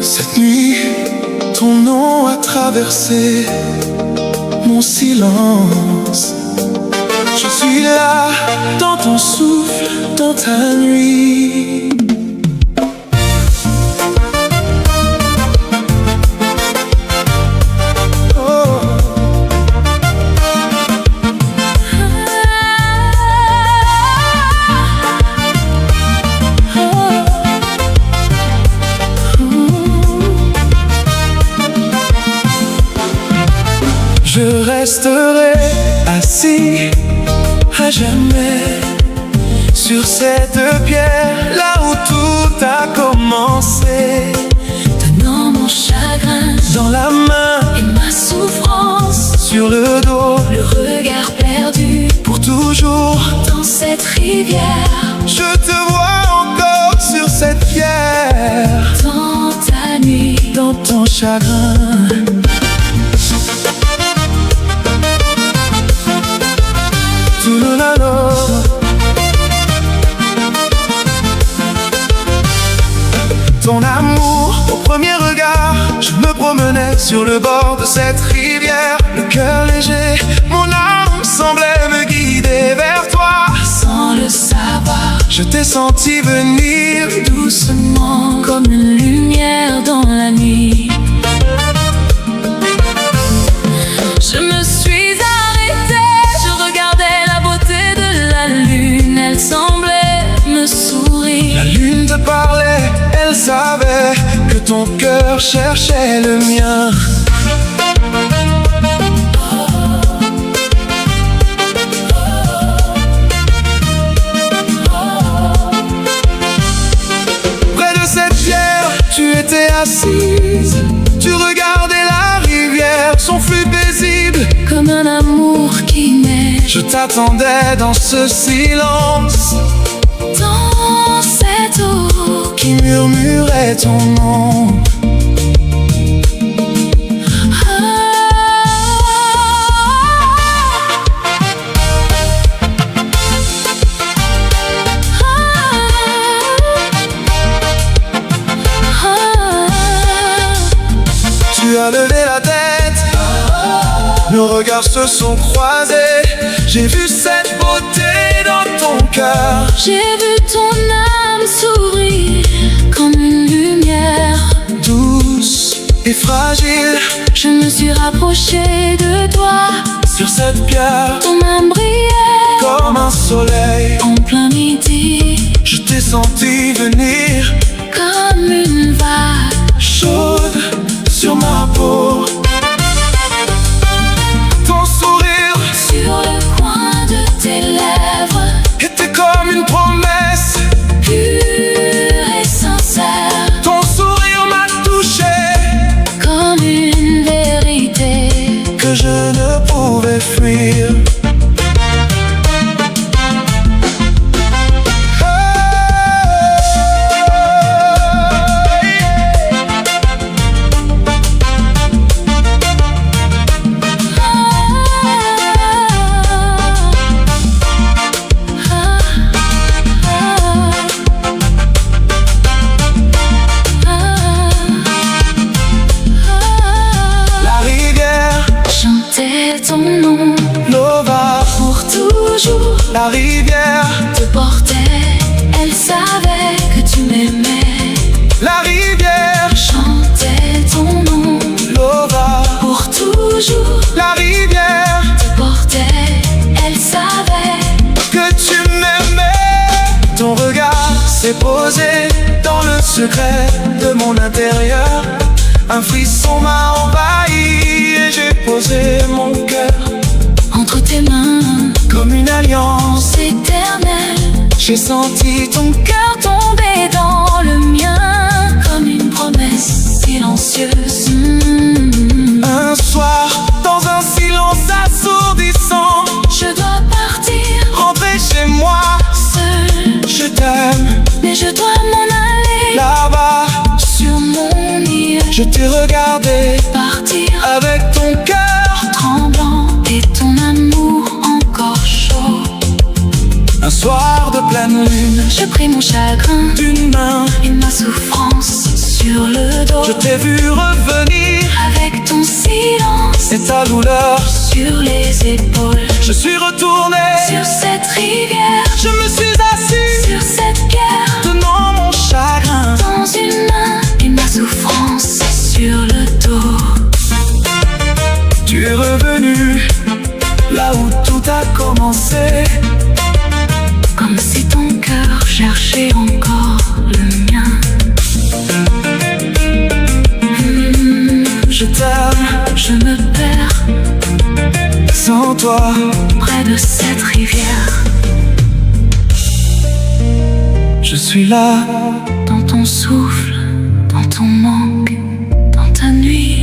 Cette nuit, ton nom a traversé mon silence. Je suis là, dans ton souffle, dans ta nuit. Je resterai assis à jamais sur cette pierre, là où tout a commencé. Tenant mon chagrin dans la main et ma souffrance sur le dos, le regard perdu pour toujours dans cette rivière. Je te vois encore sur cette pierre, Dans ta nuit, dans ton chagrin. Ton amour au premier regard, je me promenais sur le bord de cette rivière. Le cœur léger, mon âme semblait me guider vers toi. sans le savoir, Je t'ai senti venir doucement comme une lumière dans la nuit. Je me suis arrêtée, je regardais la beauté de la lune. Elle semblait me sourire. La lune te parlait, elle savait que ton cœur cherchait le mien. Près de cette pierre, tu étais assise. Tu regardais la rivière, son flux paisible. Comme un amour qui naît Je t'attendais dans ce silence dans cette eau qui murmurait ton nom. Tu as levé la tête, nos regards se sont croisés. J'ai vu cette beauté dans ton cœur. J'ai vu ton âme s'ouvrir comme une lumière Douce et fragile, Je me suis rapprochée de toi. sur cette pierre, Ton âme brillait comme un soleil. en plein midi, Je t'ai senti venir, comme une vague. chaude sur ma peau. Ton sourire Sur le coin de tes lèvres, était comme une promesse. pure et sincère, Ton sourire m'a touché, comme une vérité. que je ne pouvais fuir. La rivière, Chantais ton nom Nova. pour toujours, La rivière, te portait. Elle savait que tu m'aimais. la rivière, Chantais ton nom Nova. pour toujours, La rivière, te portait. Elle savait. que tu m'aimais. Ton regard s'est posé dans le secret de mon intérieur. Un frisson m'a envahi et j'ai posé mon cœur Entre tes mains, comme une alliance. éternelle, J'ai senti ton cœur tomber dans le mien, comme une promesse silencieuse. un soir dans un silence assourdissant. Je dois partir Rentrer chez moi, seul, je t'aime. mais je dois m'en aller. Là-bas, Sur mon île, je t'ai regardé partir avec ton cœur tremblant et ton amour encore chaud. soir de pleine lune, Je pris mon chagrin d'une main, et ma souffrance sur le dos. je t'ai vu revenir Avec ton silence et ta douleur. sur les épaules. Je suis retourné, Sur cette rivière, je me suis assis, sur cette guerre, tenant mon chagrin dans une main et ma souffrance sur le dos. Tu es revenu là où tout a commencé, Comme si ton cœur cherchait encore le mien. je t'aime Je me perds sans toi. près de cette rivière. Je suis là, Dans ton souffle, dans ton manque, dans ta nuit.